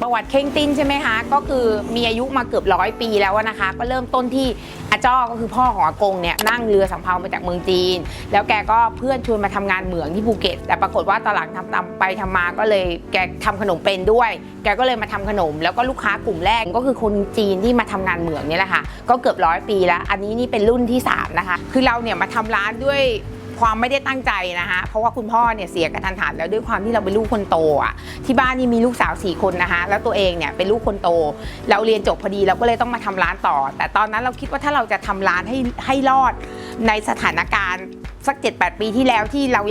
ประวัติเข่งติ้นใช่ไหมคะก็คือมีอายุมาเกือบ100 ปีแล้วนะคะก็เริ่มต้นที่อาจ้อก็คือพ่อของอากงเนี่ยนั่งเรือสำเภามาจากเมืองจีนแล้วแกก็เพื่อนชวนมาทำงานเหมืองที่ภูเก็ตแต่ปรากฏว่าตอนหลังทำไปทำมาก็เลยแกทำขนมเป็นด้วยแกก็เลยมาทำขนมแล้วก็ลูกค้ากลุ่มแรกก็คือคนจีนที่มาทำงานเหมืองนี่แหละค่ะก็เกือบ100 ปีแล้วอันนี้นี่เป็นรุ่นที่3นะคะคือเราเนี่ยมาทำร้านด้วยความไม่ได้ตั้งใจนะคะเพราะว่าคุณพ่อเนี่ยเสียกระทันหันแล้วด้วยความที่เราเป็นลูกคนโตอ่ะที่บ้านนี่มีลูกสาว4 คนนะคะแล้วตัวเองเนี่ยเป็นลูกคนโตเราเรียนจบพอดีเราก็เลยต้องมาทำร้านต่อแต่ตอนนั้นเราคิดว่าถ้าเราจะทำร้านให้รอดในสถานการณ์สัก 7-8 ปีที่แล้วที่เร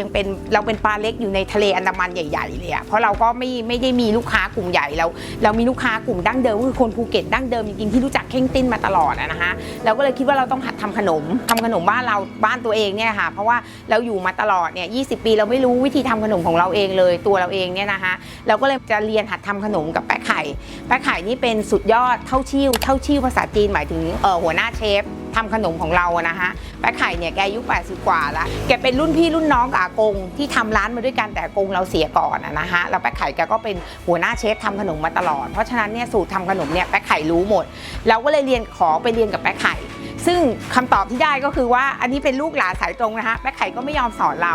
าเป็นปลาเล็กอยู่ในทะเลอันดามันใหญ่ๆเลยอ่ะเพราะเราก็ไม่ได้มีลูกค้ากลุ่มใหญ่เรามีลูกค้ากลุ่มดั้งเดิมคือคนภูเก็ตดั้งเดิมจริงๆที่รู้จักเข่งติ้นมาตลอดนะคะเราก็เลยคิดว่าเราต้องหัดทำขนมบ้านตัวเองเนี่ยค่ะเพราะว่าเราอยู่มาตลอดเนี่ย20 ปีเราไม่รู้วิธีทำขนมของเราเองเลยตัวเราเองเนี่ยนะคะเราก็เลยจะเรียนหัดทำขนมกับแป๊ะไข่นี่เป็นสุดยอดเท่าชิ่วภาษาจีนหมายถึงหัวหน้าเชฟทำขนมของเราอะนะคะแป๊ะไข่เนี่ยแกอายุ80 กว่าแล้วแกเป็นรุ่นพี่รุ่นน้องกับอากงที่ทำร้านมาด้วยกันแต่อากงเราเสียก่อนนะคะแล้วแป๊ะไข่แกก็เป็นหัวหน้าเชฟทำขนมมาตลอดเพราะฉะนั้นเนี่ยสูตรทำขนมเนี่ยแป๊ะไข่รู้หมดเราก็เลยขอไปเรียนกับแป๊ะไข่ซึ่งคำตอบที่ได้ก็คือว่าอันนี้เป็นลูกหลานสายตรงนะคะแป๊ะไข่ก็ไม่ยอมสอนเร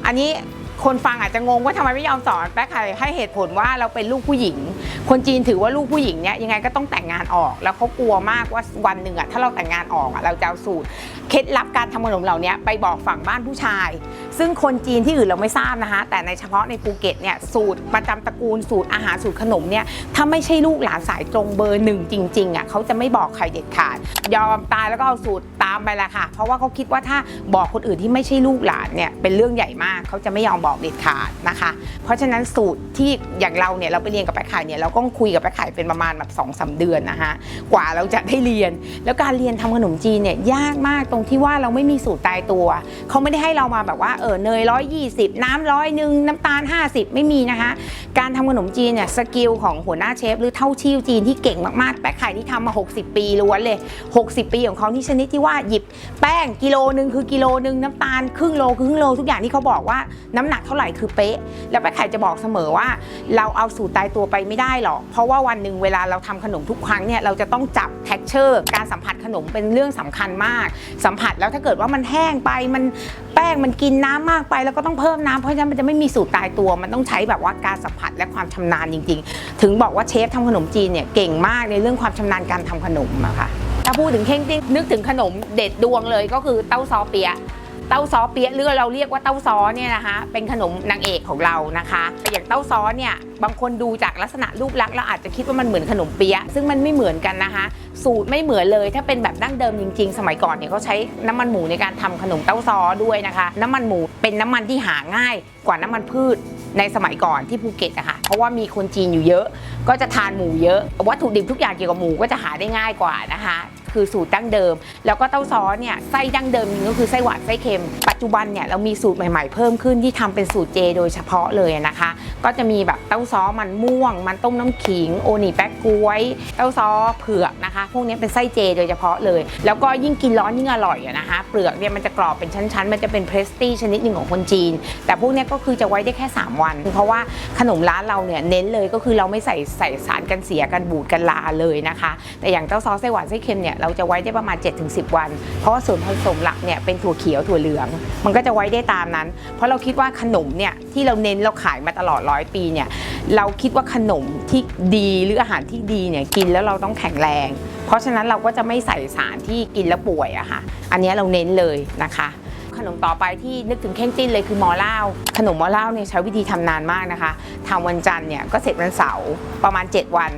าอันนี้คนฟังอาจจะงงว่าทำไมไม่ยอมสอนแป๊ะไข่ให้เหตุผลว่าเราเป็นลูกผู้หญิงคนจีนถือว่าลูกผู้หญิงเนี่ยยังไงก็ต้องแต่งงานออกแล้วเขากลัวมากว่าวันหนึ่งถ้าเราแต่งงานออกเราจะเอาสูตรเคล็ดลับการทำขนมเหล่านี้ไปบอกฝั่งบ้านผู้ชายซึ่งคนจีนที่อื่นเราไม่ทราบนะคะแต่ในเฉพาะในภูเก็ตเนี่ยสูตรประจำตระกูลสูตรอาหารสูตรขนมเนี่ยถ้าไม่ใช่ลูกหลานสายตรงเบอร์1จริงๆเขาจะไม่บอกใครเด็ดขาดยอมตายแล้วก็เอาสูตรตามไปละค่ะเพราะว่าเขาคิดว่าถ้าบอกคนอื่นที่ไม่ใช่ลูกหลานเนี่ยเป็นเรื่องใหญ่มากเขาจะไม่ยอมบอกเด็ดขาดนะคะเพราะฉะนั้นสูตรที่อย่างเราเนี่ยเราไปเรียนกับแป๊ะไข่เนี่ยเราก็คุยกับแป๊ะไข่เป็นประมาณแบบ2-3 เดือนนะคะกว่าเราจะได้เรียนแล้วการเรียนทำขนมจีนเนี่ยยากมากตรงที่ว่าเราไม่มีสูตรตายตัวเขาไม่ได้ให้เรามาแบบว่าเนย120น้ำ100น้ำตาล50ไม่มีนะคะการทำขนมจีนเนี่ยสกิลของหัวหน้าเชฟหรือเท่าชิ่วจีนที่เก่งมากๆแป๊ะไข่ที่ทำมา60 ปีล้วนเลย60 ปีของเขาที่ชนิดที่ว่าหยิบแป้งกิโลนึงคือกิโลนึงน้ำตาลครึ่งโลคือครึ่งโลทุกอย่างที่เขาบอกว่าน้ำหนักเท่าไหร่คือเป๊ะแล้วแป๊ะไข่จะบอกเสมอว่าเราเอาสูตรตายตัวไปไม่ได้หรอกเพราะว่าวันหนึ่งเวลาเราทำขนมทุกครั้งเนี่ยเราจะต้องจับ texture การสัมผัสขนมเป็นเรื่องสำคัญมากสัมผัสแล้วถ้าเกิดว่ามันแห้งไปมันแป้งมันกินน้ำมากไปแล้วก็ต้องเพิ่มน้ำเพราะฉะนั้นมันจะไม่มีสูตรตายตัวมันต้องใช้แบบว่าการสัมผัสและความชำนาญจริงๆถึงบอกว่าเชฟทำขนมจีนเนี่ยเก่งมากในเรื่องความชำนาญการทำขนมอะค่ะถ้าพูดถึงเข่งติ้งนึกถึงขนมเด็ดดวงเลยก็คือเต้าซ้อเปี๊ยะเต้าซ้อเปี๊ยะหรือเราเรียกว่าเต้าซ้อเนี่ยนะคะเป็นขนมนางเอกของเรานะคะอย่างเต้าซ้อเนี่ยบางคนดูจากลักษณะรูปลักษณ์แล้วอาจจะคิดว่ามันเหมือนขนมเปี๊ยะซึ่งมันไม่เหมือนกันนะคะสูตรไม่เหมือนเลยถ้าเป็นแบบดั้งเดิมจริงๆสมัยก่อนเนี่ยเขาใช้น้ำมันหมูในการทำขนมเต้าซ้อด้วยนะคะน้ำมันหมูเป็นน้ำมันที่หาง่ายกว่าน้ำมันพืชในสมัยก่อนที่ภูเก็ตอะค่ะเพราะว่ามีคนจีนอยู่เยอะก็จะทานหมูเยอะวัตถุดิบทุกอย่างเกี่ยวกับหมูก็จะหาได้ง่ายกว่านะคะคือสูตรดั้งเดิมแล้วก็เต้าซ้อเนี่ยไส้ดั้งเดิมก็คือไส้หวานไส้เค็มปัจจุบันเนี่ยเรามีสูตรใหม่ๆเพิ่มขึ้นที่ทำเป็นสูตรเจโดยเฉพาะเลยนะคะก็จะมีแบบเต้าซ้อมันม่วงมันต้มน้ำขิงโอนี่แป๊กก๊วยเต้าซ้อเผือกนะคะพวกนี้เป็นไส้เจโดยเฉพาะเลยแล้วก็ยิ่งกินร้อนยิ่งอร่อยนะคะเปลือกเนี่ยมันจะกรอบเป็นชั้นๆมันจะเป็นเพรสตี้ชนิดหนึ่งของคนจีนแต่พวกนี้ก็คือจะไว้ได้แค่3 วันเพราะว่าขนมร้านเราเนี่ยเน้นเลยก็คือเราไม่ใส่สารกันเสียกันบูดกันลาเลยนะคะแต่อย่างเต้าซ้อไส้หวานไส้เค็มเนี่ยเราจะไว้ได้ประมาณ7-10 วันเพราะว่าส่วนผสมหลักเนี่ยเป็นถั่วเขียวถั่วเหลืองมันก็จะไว้ได้ตามนั้นเพราะเราคิดว่าขนมเนี่ยที่เราเน้นเราขายมาตลอด100 ปีเนี่ยเราคิดว่าขนมที่ดีหรืออาหารที่ดีเนี่ยกินแล้วเราต้องแข็งแรงเพราะฉะนั้นเราก็จะไม่ใส่สารที่กินแล้วป่วยอะค่ะอันนี้เราเน้นเลยนะคะขนมต่อไปที่นึกถึงเข่งติ้นเลยคือมอล่าขนมมอล่าเนี่ยใช้วิธีทำนานมากนะคะทำวันจันทร์เนี่ยก็เสร็จวันเสาร์ประมาณ7 วั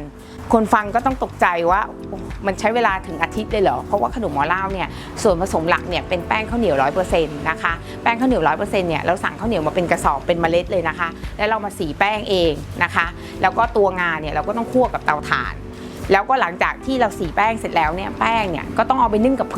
นคนฟังก็ต้องตกใจว่ามันใช้เวลาถึงอาทิตย์เลยเหรอเพราะว่าขนมหม้อล่าวเนี่ยส่วนผสมหลักเนี่ยเป็นแป้งข้าวเหนียว 100% นะคะแป้งข้าวเหนียว 100% เนี่ยเราสั่งข้าวเหนียวมาเป็นกระสอบเป็นเมล็ดเลยนะคะแล้วเรามาสีแป้งเองนะคะแล้วก็ตัวงาเนี่ยเราก็ต้องคั่วกับเตาถ่านแล้วก็หลังจากที่เราสีแป้งเสร็จแล้วเนี่ยแป้งเนี่ยก็ต้องเอาไปนึ่งกับเ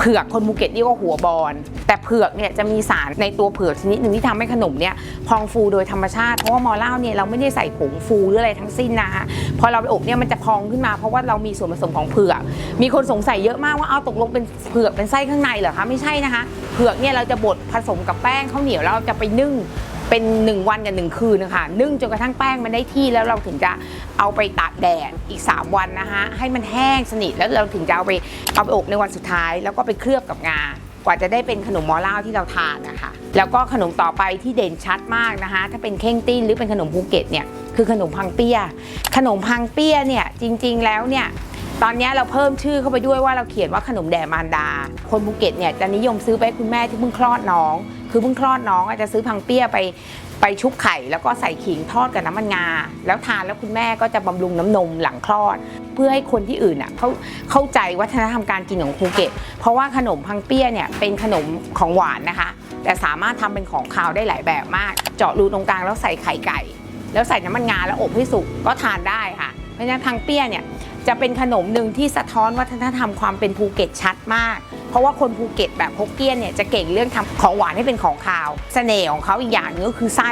ผือกคนภูเก็ตเรียกว่าหัวบอลแต่เผือกเนี่ยจะมีสารในตัวเผือกชนิดหนึ่งที่ทำให้ขนมเนี่ยพองฟูโดยธรรมชาติเพราะว่ามอล่าวเนี่ยเราไม่ได้ใส่ผงฟูหรืออะไรทั้งสิ้นนะคะพอเราไปอบเนี่ยมันจะพองขึ้นมาเพราะว่าเรามีส่วนผสมของเผือกมีคนสงสัยเยอะมากว่าเอาตกลงเป็นเผือกเป็นไส้ข้างในเหรอคะไม่ใช่นะคะเผือกเนี่ยเราจะบดผสมกับแป้งข้าวเหนียวแล้วเราจะไปนึ่ง เป็น1วันกับ1คืนนะคะนึ่งจนกระทั่งแป้งมันได้ที่แล้วเราถึงจะเอาไปตากแดดอีก3วันนะคะให้มันแห้งสนิทแล้วเราถึงจะเอาไปอบในวันสุดท้ายแล้วก็ไปเคลือบกับงากว่าจะได้เป็นขนมมอลล่าที่เราทานนะคะแล้วก็ขนมต่อไปที่เด่นชัดมากนะคะถ้าเป็นเข่งติ้นหรือเป็นขนมภูเก็ตเนี่ยคือขนมพังเปี้ยขนมพังเปี้ยเนี่ยจริงๆแล้วเนี่ยตอนนี้เราเพิ่มชื่อเข้าไปด้วยว่าเราเขียนว่าขนมแด่มารดาคนภูเก็ตเนี่ยจะนิยมซื้อไปให้คุณแม่ที่เพิ่งคลอดน้องคือเพิ่งคลอดน้องอาจจะซื้อพังเปี้ยไปชุบไข่แล้วก็ใส่ขิงทอดกับน้ำมันงาแล้วทานแล้วคุณแม่ก็จะบำรุงน้ำนมหลังคลอดเพื่อให้คนที่อื่นอ่ะเข้าใจวัฒนธรรมการกินของภูเก็ตเพราะว่าขนมพังเปี้ยเนี่ยเป็นขนมของหวานนะคะแต่สามารถทำเป็นของคาวได้หลายแบบมากเจาะรูตรงกลางแล้วใส่ไข่ไก่แล้วใส่น้ำมันงาแล้วอบให้สุกก็ทานได้ค่ะเพราะฉะนั้นพังเปี้ยเนี่ยจะเป็นขนมหนึ่งที่สะท้อนวัฒนธรรมความเป็นภูเก็ตชัดมากเพราะว่าคนภูเก็ตแบบฮกเกี้ยนเนี่ยจะเก่งเรื่องทำของหวานให้เป็นของคาวเสน่ห์ของเขาอีกอย่างนึงก็คือไส้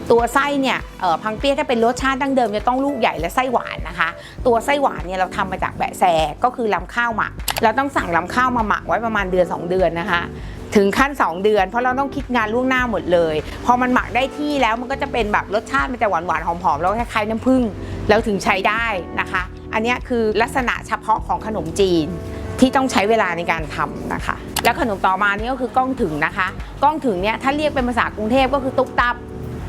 ตัวไส้เนี่ยพังเปี้ยถ้าเป็นรสชาติดั้งเดิมจะต้องลูกใหญ่และไส้หวานนะคะตัวไส้หวานเนี่ยเราทำมาจากแบะแซก็คือลำข้าวหมักเราต้องสั่งลำข้าวมาหมักไว้ประมาณเดือน2 เดือนนะคะถึงขั้น2 เดือนเพราะเราต้องคิดงานล่วงหน้าหมดเลยพอมันหมักได้ที่แล้วมันก็จะเป็นแบบรสชาติมันจะหวานๆหอมๆแล้วคล้ายๆน้ำผึ้งแล้วถึงใช้ได้นะคะอันนี้คือลักษณะเฉพาะของขนมจีนที่ต้องใช้เวลาในการทำนะคะแล้วขนมต่อมานี่ก็คือก้องถึงนะคะก้องถึงเนี่ยถ้าเรียกเป็นภาษากรุงเทพก็คือตุ๊กตับ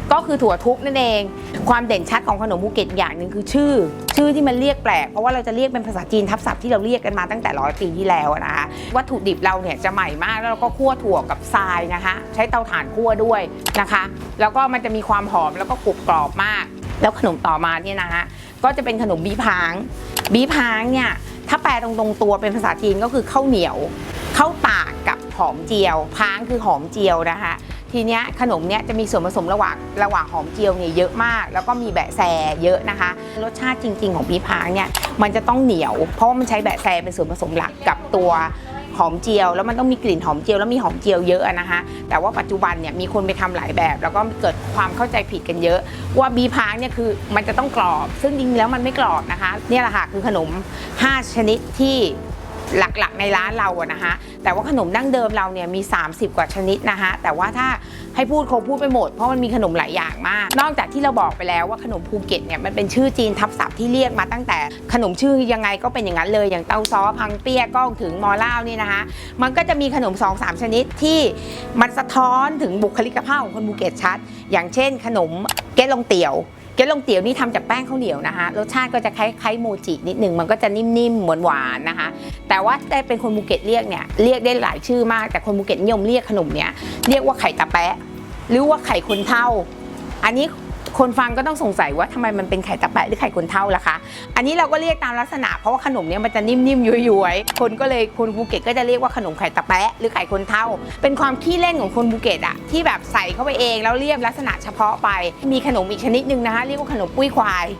ก็คือถั่วทุบนั่นเองความเด่นชัดของขนมภูเก็ตอย่างหนึ่งคือชื่อที่มันเรียกแปลกเพราะว่าเราจะเรียกเป็นภาษาจีนทับศัพท์ที่เราเรียกกันมาตั้งแต่100 ปีที่แล้วนะคะวัตถุดิบเราเนี่ยจะใหม่มากแล้วเราก็คั่วถั่วกับทรายนะคะใช้เตาถ่านคั่วด้วยนะคะแล้วก็มันจะมีความหอมแล้วก็กรุบกรอบมากแล้วขนมต่อมาเนี่ยนะคะก็จะเป็นขนมบีพางเนี่ยถ้าแปลตรงตัวเป็นภาษาจีนก็คือข้าวเหนียวข้าวตากกับหอมเจียวพางคือหอมเจียวนะคะทีเนี้ยขนมเนี้ยจะมีส่วนผสมระหว่างหอมเจียวเนี่ยเยอะมากแล้วก็มีแบะแซเยอะนะคะรสชาติจริงๆของบีพางเนี่ยมันจะต้องเหนียวเพราะว่ามันใช้แบะแซเป็นส่วนผสมหลักกับตัวหอมเจียวแล้วมันต้องมีกลิ่นหอมเจียวแล้วมีหอมเจียวเยอะนะคะแต่ว่าปัจจุบันเนี่ยมีคนไปทำหลายแบบแล้วก็เกิดความเข้าใจผิดกันเยอะว่าบีพางเนี่ยคือมันจะต้องกรอบซึ่งจริงๆแล้วมันไม่กรอบนะคะเนี่ยแหละค่ะคือขนม5 ชนิดที่หลักๆในร้านเราอะนะคะแต่ว่าขนมดั้งเดิมเราเนี่ยมี30 กว่าชนิดนะคะแต่ว่าถ้าให้พูดคงพูดไปหมดเพราะมันมีขนมหลายอย่างมากนอกจากที่เราบอกไปแล้วว่าขนมภูเก็ตเนี่ยมันเป็นชื่อจีนทับศัพท์ที่เรียกมาตั้งแต่ขนมชื่อยังไงก็เป็นอย่างนั้นเลยอย่างเต้าซ้อพังเปี้ยก้องถึงมอล่านี่นะคะมันก็จะมีขนม 2-3 ชนิดที่มันสะท้อนถึงบุคลิกภาพของคนภูเก็ตชัดอย่างเช่นขนมเก๊ะลงเตี๋ยวนี่ทำจากแป้งข้าวเหนียวนะคะรสชาติก็จะคล้ายๆโมจินิดนึงมันก็จะนิ่มๆหวานๆนะคะแต่ว่าแต่เป็นคนภูเก็ตเรียกเนี่ยเรียกได้หลายชื่อมากแต่คนภูเก็ตนิยมเรียกขนมเนี้ยเรียกว่าไข่ตะแปะหรือว่าไข่คนเท่าอันนี้คนฟังก็ต้องสงสัยว่าทำไมมันเป็นไข่ตะแปะหรือไข่คนเท่าล่ะคะอันนี้เราก็เรียกตามลักษณะเพราะว่าขนมเนี้ยมันจะนิ่มๆย้วยๆคนภูเก็ตก็จะเรียกว่าขนมไข่ตะแปะหรือไข่คนเท่าเป็นความขี้เล่นของคนภูเก็ตอะที่แบบใส่เข้าไปเองแล้วเรียกลักษณะเฉพาะไปมีขนมอีกชนิดนึงนะคะเรียกว่าขนมปุ้ยควา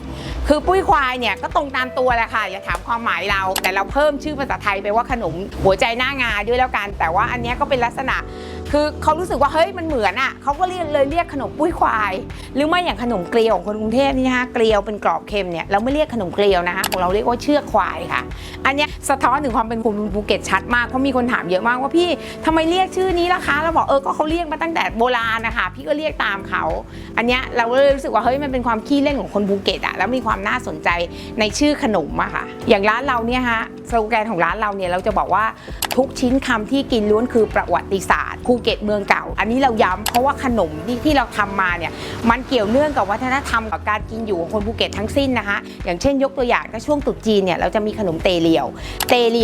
ยคือปุ้ยควายเนี่ยก็ตรงตามตัวแหละค่ะอย่าถามความหมายเราแต่เราเพิ่มชื่อภาษาไทยไปว่าขนมหัวใจหน้างาด้วยแล้วกันแต่ว่าอันนี้ก็เป็นลักษณะคือเขารู้สึกว่าเฮ้ยมันเหมือนอ่ะเขาก็เรียกขนมปุ้ยควายหรือไม่อย่างขนมเกลียวของคนกรุงเทพนี่นะคะเกลียวเป็นกรอบเค็มเนี่ยเราไม่เรียกขนมเกลียวนะคะของเราเรียกว่าเชือกควายค่ะอันนี้สะท้อนถึงความเป็นคนภูเก็ตชัดมากเพราะมีคนถามเยอะมากว่าพี่ทำไมเรียกชื่อนี้ล่ะคะเราบอกก็เขาเรียกมาตั้งแต่โบราณนะคะพี่ก็เรียกตามเขาอันนี้เราเลยรู้สึกว่าเฮ้ยมันเป็นความขี้เล่นของคนภูเก็ตอะแล้วมีความน่าสนใจในชื่อขนมอะค่ะอย่างร้านเราเนี่ยฮะสโลแกนของร้านเราเนี่ยเราจะบอกว่าทุกชิ้นคำที่กินล้วนคือประวัติศาสตร์ภูเก็ตเมืองเก่าอันนี้เราย้ำเพราะว่าขนมที่เราทำมาเนี่ยมันเกี่ยวเนื่องกับวัฒนธรรมกับการกินอยู่ของคนภูเก็ตทั้งสิ้นนะคะอย่างเช่นยกตัวอย่างถ้าช่วงตรุษจีนเนี่ยเราจะมีขนมเตเหล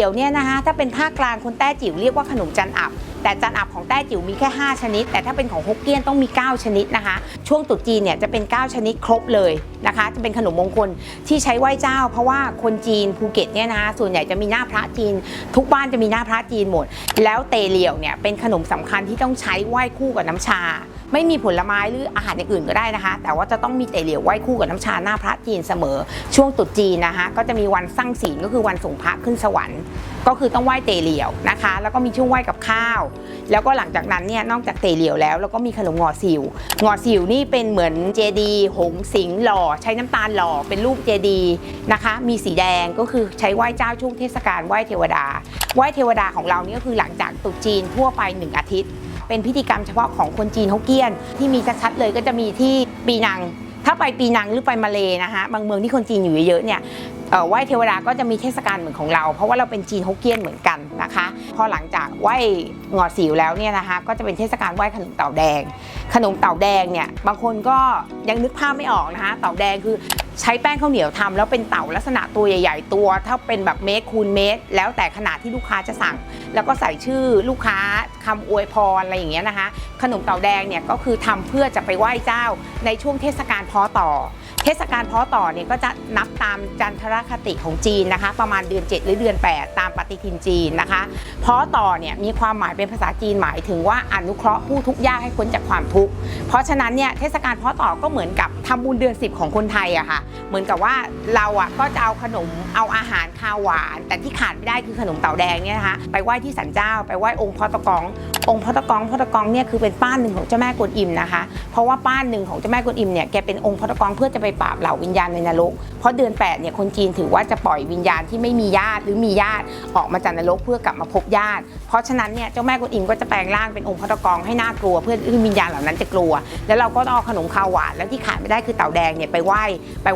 ียวเนี่ยนะคะถ้าเป็นภาคกลางคนแต้จิ๋วเรียกว่าขนมจันอับแต่จันอับของแต้จิ๋วมีแค่5 ชนิดแต่ถ้าเป็นของฮกเกี้ยนต้องมี9 ชนิดนะคะช่วงตรุษจีนเนี่ยจะเป็น9 ชนิดครบเลยนะคะจะเป็นขนมมงคลที่ใช้ไหว้เจ้าเพราะว่าคนจีนภูเก็ตเนี่ยนะคะส่วนใหญ่จะมีหน้าพระจีนทุกบ้านจะมีหน้าพระจีนหมดแล้วเตเหลียวเนี่ยเป็นขนมสำคัญที่ต้องใช้ไหว้คู่กับน้ำชาไม่มีผลไม้หรืออาหารอย่างอื่นก็ได้นะคะแต่ว่าจะต้องมีเตเหลียวไหว้คู่กับน้ำชาหน้าพระจีนเสมอช่วงตรุษจีนนะคะก็จะมีวันสั่งศีลก็คือวันส่งพระขึ้นสวรรค์ก็คือต้องไหว้เตเหลียวนะคะแล้วก็มีช่วงไหว้กับข้าวแล้วก็หลังจากนั้นเนี่ยนอกจากเตเหลียวแล้วก็มีขนมงอซิวนี่เป็นเหมือนเจดีย์หงส์สิงห์หล่อใช้น้ำตาลหล่อเป็นรูปเจดีย์นะคะมีสีแดงก็คือใช้ไหว้เจ้าช่วงเทศกาลไหว้เทวดาของเรานี่ก็คือหลังจากตรุษจีนทั่วไป1 อาทิตย์ เป็นพิธีกรรมเฉพาะของคนจีนฮกเกี้ยนที่มีชัดๆเลยก็จะมีที่ปีนังถ้าไปปีนังหรือไปมาเลนะคะบางเมืองที่คนจีนอยู่เยอะๆเนี่ยไหว้เทวดาก็จะมีเทศกาลเหมือนของเราเพราะว่าเราเป็นจีนฮกเกี้ยนเหมือนกันนะคะพอหลังจากไหว้งอสิวแล้วเนี่ยนะคะก็จะเป็นเทศกาลไหว้ขนมเต่าแดงขนมเต่าแดงเนี่ยบางคนก็ยังนึกภาพไม่ออกนะคะเต่าแดงคือใช้แป้งข้าวเหนียวทำแล้วเป็นเต่าลักษณะตัวใหญ่ๆตัวถ้าเป็นแบบเมตรคูณเมตรแล้วแต่ขนาดที่ลูกค้าจะสั่งแล้วก็ใส่ชื่อลูกค้าคำอวยพรอะไรอย่างเงี้ยนะคะขนมเต่าแดงเนี่ยก็คือทำเพื่อจะไปไหว้เจ้าในช่วงเทศกาลพ้อต่อเทศกาลพ้อต่อเนี่ยก็จะนับตามจันทรคติของจีนนะคะประมาณเดือน7หรือเดือน8ตามปฏิทินจีนนะคะพ้อต่อเนี่ยมีความหมายเป็นภาษาจีนหมายถึงว่าอนุเคราะห์ผู้ทุกข์ยากให้พ้นจากความทุกข์เพราะฉะนั้นเนี่ยเทศกาลพ้อต่อก็เหมือนกับทำบุญเดือน10ของคนไทยอะค่ะเหมือนกับว่าเราอะก็จะเอาขนมเอาอาหารคาวหวานแต่ที่ขาดไม่ได้คือขนมเต่าแดงเนี่ยนะคะไปไหว้ที่ศาลเจ้าไปไหว้องค์พ่อตะกององค์พ่อตะกองเนี่ยคือเป็นป้านหนึ่งของเจ้าแม่กวนอิมนะคะเพราะว่าป้านหนึ่งของเจ้าแม่กวนอิมเนี่ยแกเป็นองค์พ่อตะกองเพื่อจะไปปราบเหล่าวิญญาณในนรกเพราะเดือน8เนี่ยคนจีนถือว่าจะปล่อยวิญญาณที่ไม่มีญาติหรือมีญาติออกมาจากนรกเพื่อกลับมาพบญาติเพราะฉะนั้นเนี่ยเจ้าแม่กวนอิมก็จะแปลงร่างเป็นองค์พ่อตะกองให้น่ากลัวเพื่อที่วิญญาณเหล่านั้นจะกลัวแล้วเราก็ต้องเอาขนมข้าวหวานแล้วที่ขาดไม่ได้คือเต่าแดงเนี่ยไปไห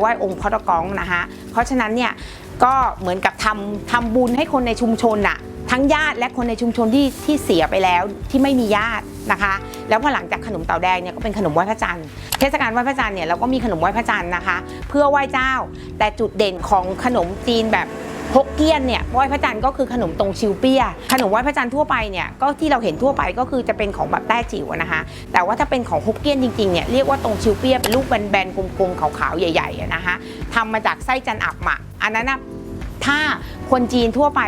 ว้องค์พ่อตะกองนะคะเพราะฉะนั้นเนี่ยก็เหมือนกับทำบุญให้คนในชุมชนอะทั้งญาติและคนในชุมชนที่เสียไปแล้วที่ไม่มีญาตินะคะแล้วพอหลังจากขนมเต่าแดงเนี่ยก็เป็นขนมไหว้พระจันทร์เทศกาลไหว้พระจันทร์เนี่ยเราก็มีขนมไหว้พระจันทร์นะคะเพื่อไหว้เจ้าแต่จุดเด่นของขนมจีนแบบฮกเกี้ยนเนี่ยไหว้พระจันทร์ก็คือขนมตรงชิวเปี้ยขนมไหว้พระจันทร์ทั่วไปเนี่ยก็ที่เราเห็นทั่วไปก็คือจะเป็นของแบบแต้จิ๋วนะคะแต่ว่าถ้าเป็นของฮกเกี้ยนจริงๆเนี่ยเรียกว่าตรงชิวเปี้ยเป็นลูกแบนๆกลมๆขาวๆใหญ่ๆนะคะทำมาจากไส้จันอับหมักอันนั้นนะถ้าคนจีนทั่วไป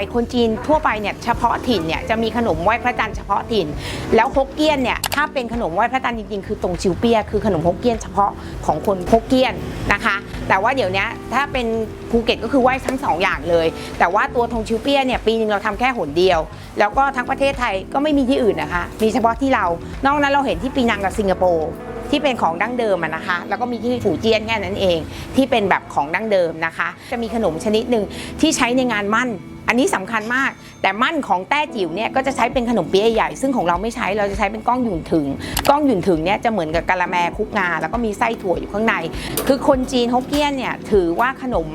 เนี่ยเฉพาะถิ่นเนี่ยจะมีขนมไหว้พระจันทร์เฉพาะถิ่นแล้วฮกเกี้ยนเนี่ยถ้าเป็นขนมไหว้พระจันทร์จริงๆคือตรงชิวเปี้ยคือขนมฮกเกี้ยนเฉพาะของคนฮกเกี้ยนนะคะแต่ว่าเดี๋ยวนี้ถ้าเป็นภูเก็ตก็คือไหว้ทั้ง2อย่างเลยแต่ว่าตัวทงชิวเปี้ยเนี่ยปีนึงเราทำแค่หนเดียวแล้วก็ทั้งประเทศไทยก็ไม่มีที่อื่นนะคะมีเฉพาะที่เรานอกนั้นเราเห็นที่ปีนังกับสิงคโปร์ที่เป็นของดั้งเดิมนะคะแล้วก็มีที่ฝูเจี้ยนแค่นั้นเองที่เป็นแบบของดั้งเดิมนะคะจะมีขนมชนิดหนึ่งที่ใช้ในงานมั่นอันนี้สำคัญมากแต่มั่นของแต้จิ๋วเนี่ยก็จะใช้เป็นขนมเปี๊ยะใหญ่ซึ่งของเราไม่ใช้เราจะใช้เป็นก้องหยุ่นถึงเนี่ยจะเหมือนกับกะละแมคลุกงาแล้วก็มีไส้ถั่วอยู่ข้างในคือคนจีนฮกเกี้ยนเนี่ยถือว่าขนม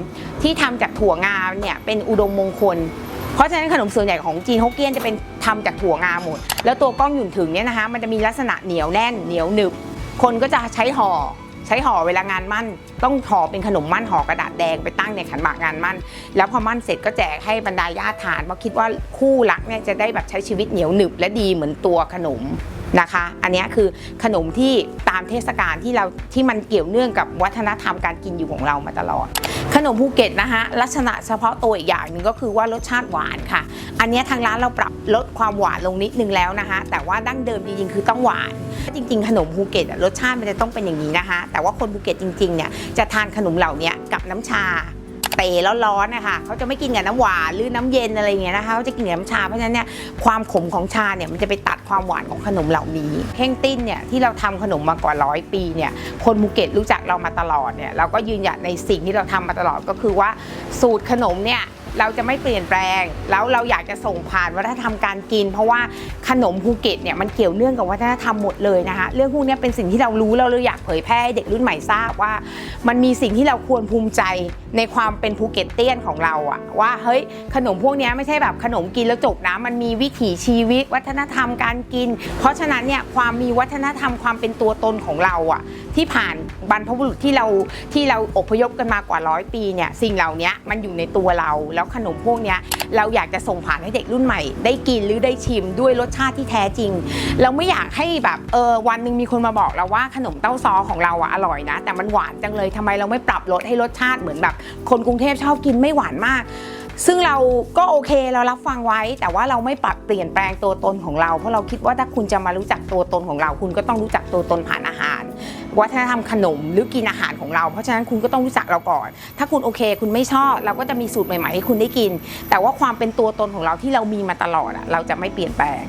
ที่ทำจากถั่วงาเนี่ยเป็นอุดมมงคลเพราะฉะนั้นขนมส่วนใหญ่ของจีนฮกเกี้ยนจะเป็นทำจากถั่วงาหมดแล้วตัวก้องหยุ่นถึงเนี่ยนะคะมันจะมีลักษณะเหนียวแน่นเหนียวหนึบคนก็จะใช้ห่อเวลางานมั่นต้องห่อเป็นขนมมั่นห่อกระดาษแดงไปตั้งในขันหมากงานมั่นแล้วพอมั่นเสร็จก็แจกให้บรรดาญาติทานเพราะคิดว่าคู่รักเนี่ยจะได้แบบใช้ชีวิตเหนียวหนึบและดีเหมือนตัวขนมนะคะอันนี้คือขนมที่ตามเทศกาลที่มันเกี่ยวเนื่องกับวัฒนธรรมการกินอยู่ของเรามาตลอดขนมภูเก็ตนะคะลักษณะเฉพาะตัวอีกอย่างหนึ่งก็คือว่ารสชาติหวานค่ะอันนี้ทางร้านเราปรับลดความหวานลงนิดนึงแล้วนะคะแต่ว่าดั้งเดิมจริงๆคือต้องหวานจริงๆขนมภูเก็ตรสชาติมันจะต้องเป็นอย่างนี้นะคะแต่ว่าคนภูเก็ตจริงๆเนี่ยจะทานขนมเหล่านี้กับน้ำชาเตะแล้วร้อนนะคะเขาจะไม่กินกับน้ำหวานหรือน้ำเย็นอะไรอย่างเงี้ยนะคะเขาจะกินกับน้ำชาเพราะฉะนั้นเนี่ยความขมของชาเนี่ยมันจะไปตัดความหวานของขนมเหล่านี้เฮ่งติ้นเนี่ยที่เราทำขนมมากว่า100 ปีเนี่ยคนภูเก็ตรู้จักเรามาตลอดเนี่ยเราก็ยืนหยัดในสิ่งที่เราทำมาตลอดก็คือว่าสูตรขนมเนี่ยเราจะไม่เปลี่ยนแปลงแล้วเราอยากจะส่งผ่านวัฒนธรรมการกินเพราะว่าขนมภูเก็ตเนี่ยมันเกี่ยวเนื่องกับวัฒนธรรมหมดเลยนะคะเรื่องพวกนี้เป็นสิ่งที่เรารู้เราอยากเผยแพร่ให้เด็กรุ่นใหม่ทราบว่ามันมีสิ่งที่เราควรภูมิใจในความเป็นภูเก็ตเตี้ยนของเราอะว่าเฮ้ยขนมพวกนี้ไม่ใช่แบบขนมกินแล้วจบนะมันมีวิถีชีวิตวัฒนธรรมการกินเพราะฉะนั้นเนี่ยความมีวัฒนธรรมความเป็นตัวตนของเราอะที่ผ่านบรรพบุรุษที่เราอพยพกันมากว่า100 ปีเนี่ยสิ่งเหล่านี้มันอยู่ในตัวเราแล้วขนมพวกนี้เราอยากจะส่งผ่านให้เด็กรุ่นใหม่ได้กินหรือได้ชิมด้วยรสชาติที่แท้จริงเราไม่อยากให้แบบวันหนึ่งมีคนมาบอกเราว่าขนมเต้าซ้อของเราอะอร่อยนะแต่มันหวานจังเลยทำไมเราไม่ปรับรสให้รสชาติเหมือนแบบคนกรุงเทพชอบกินไม่หวานมากซึ่งเราก็โอเคเรารับฟังไว้แต่ว่าเราไม่ปรับเปลี่ยนแปลงตัวตนของเราเพราะเราคิดว่าถ้าคุณจะมารู้จักตัวตนของเราคุณก็ต้องรู้จักตัวตนผ่านอาหารวัฒนธรรมขนมหรือกินอาหารของเราเพราะฉะนั้นคุณก็ต้องรู้จักเราก่อนถ้าคุณโอเคคุณไม่ชอบเราก็จะมีสูตรใหม่ๆให้คุณได้กินแต่ว่าความเป็นตัวตนของเราที่เรามีมาตลอดเราจะไม่เปลี่ยนแปลง